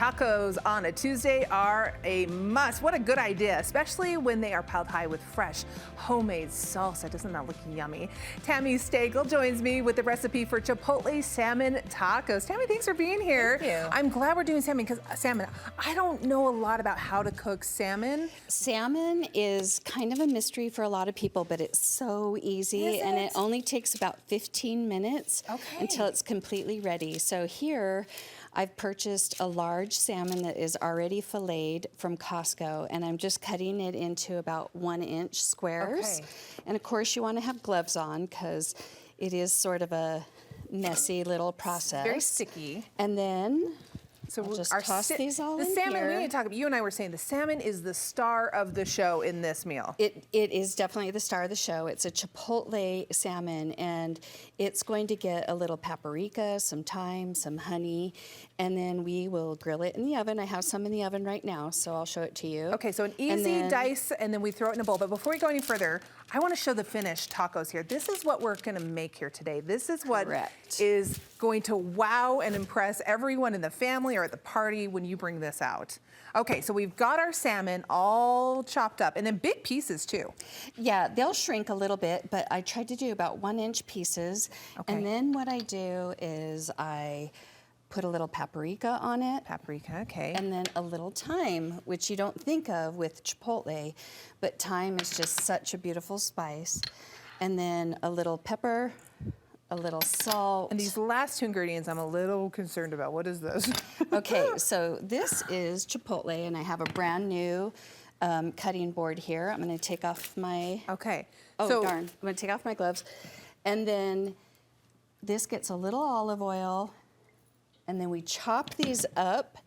Tacos on a Tuesday are a must. What a good idea, especially when they are piled high with fresh homemade salsa. Doesn't that look yummy? Tami Steggell joins me with the recipe for Chipotle Salmon tacos. Tami, thanks for being here. Thank you. I'm glad we're doing salmon because I don't know a lot about how to cook salmon. Salmon is kind of a mystery for a lot of people, but it's so easy, and it only takes about 15 minutes until it's completely ready. So here, I've purchased a large salmon that is already filleted from Costco, and I'm just cutting it into about 1-inch squares. And of course, you want to have gloves on because it is sort of a messy little process. Very sticky. And then so I'll just toss these all in in salmon, here. we need to talk about, you and I were saying the salmon is the star of the show in this meal. It is definitely the star of the show. It's a Chipotle salmon, and it's going to get a little paprika, some thyme, some honey, and then we will grill it in the oven. I have some in the oven right now, so I'll show it to you. Okay, so an easy dice, and then we throw it in a bowl. But before we go any further, I want to show the finished tacos here. This is what we're going to make here today. This is what is going to wow and impress everyone in the family or at the party when you bring this out. Okay, so we've got our salmon all chopped up, and then big pieces too. Yeah, they'll shrink a little bit, but I tried to do about 1-inch pieces. And then what I do is I put a little paprika on it. Paprika, okay. And then a little thyme, which you don't think of with Chipotle, but thyme is just such a beautiful spice. And then a little pepper, a little salt. And these last two ingredients I'm a little concerned about. What is this? Okay, so this is Chipotle, and I have a brand new cutting board here. I'm gonna take off my... Oh, darn. I'm gonna take off my gloves. And then this gets a little olive oil, and then we chop these up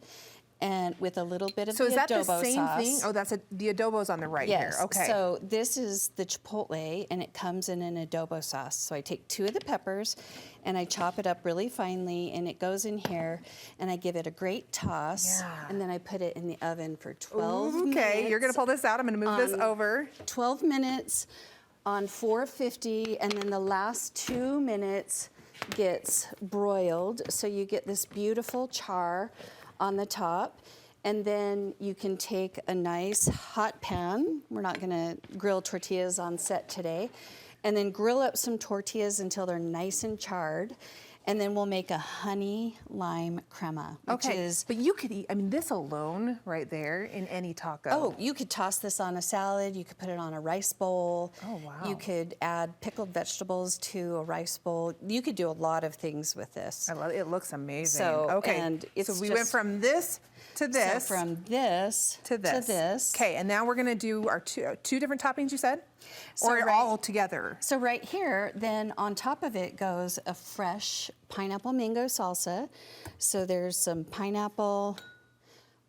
and with a little bit of the adobo sauce. So is that the same thing? Oh, that's the adobo's on the right here. Okay. So this is the Chipotle, and it comes in an adobo sauce. So I take 2 of the peppers, and I chop it up really finely, and it goes in here, and I give it a great toss, and then I put it in the oven for 12 minutes. Okay, you're gonna pull this out. I'm gonna move this over. 12 minutes on 450, and then the last 2 minutes gets broiled, so you get this beautiful char on the top. And then you can take a nice hot pan. We're not gonna grill tortillas on set today. And then grill up some tortillas until they're nice and charred. And then we'll make a honey lime crema, which is... But you could eat, I mean, this alone right there in any taco. Oh, you could toss this on a salad. You could put it on a rice bowl. Oh, wow. You could add pickled vegetables to a rice bowl. You could do a lot of things with this. I love it. It looks amazing. So, and it's so we went from this to this. So from this to this. Okay, and now we're gonna do our two different toppings, you said? Or all together? So right here, then on top of it goes a fresh pineapple mango salsa. So there's some pineapple,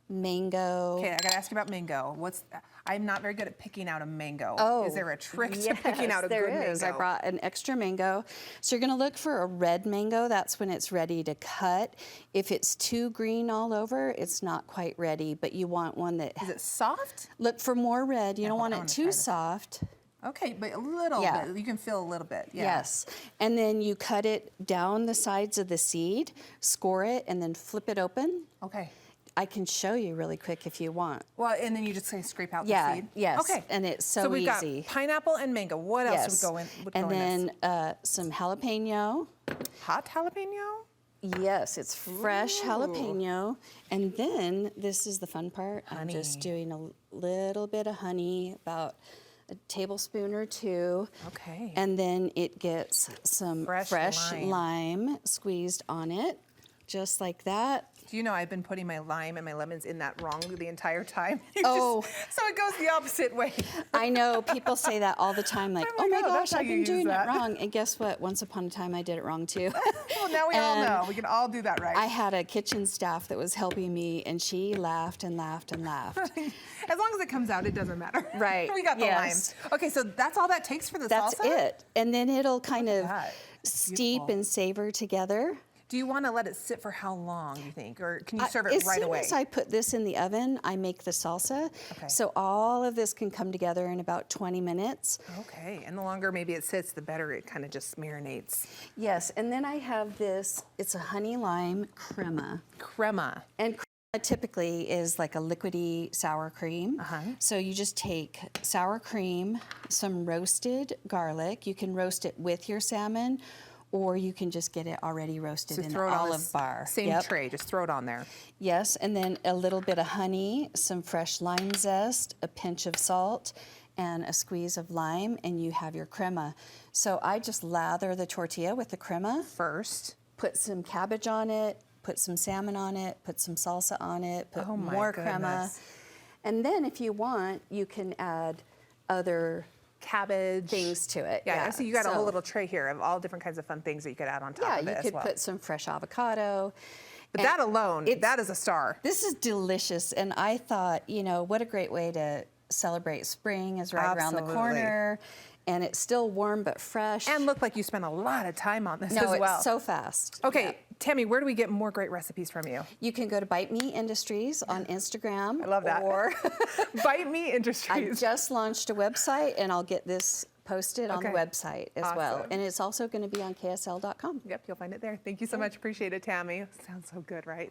mango. Okay, I gotta ask you about mango. I'm not very good at picking out a mango. Oh, is there a trick to picking out a good mango? There is. I brought an extra mango. So you're gonna look for a red mango. That's when it's ready to cut. If it's too green all over, it's not quite ready, but you want one that... Is it soft? Look for more red. You don't want it too soft. Okay, but a little bit. You can feel a little bit. Yes. And then you cut it down the sides of the seed, score it, and then flip it open. Okay. I can show you really quick if you want. Well, and then you just scrape out the seed? Yes. Okay. And it's so easy. So we've got pineapple and mango. What else would go in? And then some jalapeno. Hot jalapeno? Yes, it's fresh jalapeno. And then, this is the fun part. Honey. I'm just doing a little bit of honey, about a tablespoon or 2. Okay. And then it gets some fresh lime squeezed on it, just like that. Do you know I've been putting my lime and my lemons in that wrong the entire time? So it goes the opposite way. I know, people say that all the time, like, oh my gosh, I've been doing it wrong. And guess what? Once upon a time, I did it wrong too. Well, now we all know. We can all do that right. I had a kitchen staff that was helping me, and she laughed and laughed and laughed. As long as it comes out, it doesn't matter. Right. We got the limes. Okay, so that's all that takes for the salsa? That's it. And then it'll kind of steep and savor together. Do you want to let it sit for how long, you think? Or can you serve it right away? As soon as I put this in the oven, I make the salsa. Okay. So all of this can come together in about 20 minutes. Okay, and the longer maybe it sits, the better it kind of just marinates. Yes, and then I have this, it's a honey lime crema. Crema. And Typically is like a liquidy sour cream. So you just take sour cream, some roasted garlic. You can roast it with your salmon, or you can just get it already roasted in an olive bar. Same tray, just throw it on there. Yes, and then a little bit of honey, some fresh lime zest, a pinch of salt, and a squeeze of lime, and you have your crema. So I just lather the tortilla with the crema. First. Put some cabbage on it, put some salmon on it, put some salsa on it, put more crema. And then if you want, you can add other cabbage things to it. Yeah, so you got a whole little tray here of all different kinds of fun things that you could add on top of it as well. Yeah, you could put some fresh avocado. But that alone, that is a star. This is delicious, and I thought, you know, what a great way to celebrate spring is right around the corner. And it's still warm but fresh. And look like you spent a lot of time on this as well. No, it's so fast. Okay, Tami, where do we get more great recipes from you? You can go to Bite Me Industries on Instagram. I love that. Or Bite Me Industries. I just launched a website, and I'll get this posted on the website as well. And it's also going to be on ksl.com. Yep, you'll find it there. Thank you so much. Appreciate it, Tami. Sounds so good, right?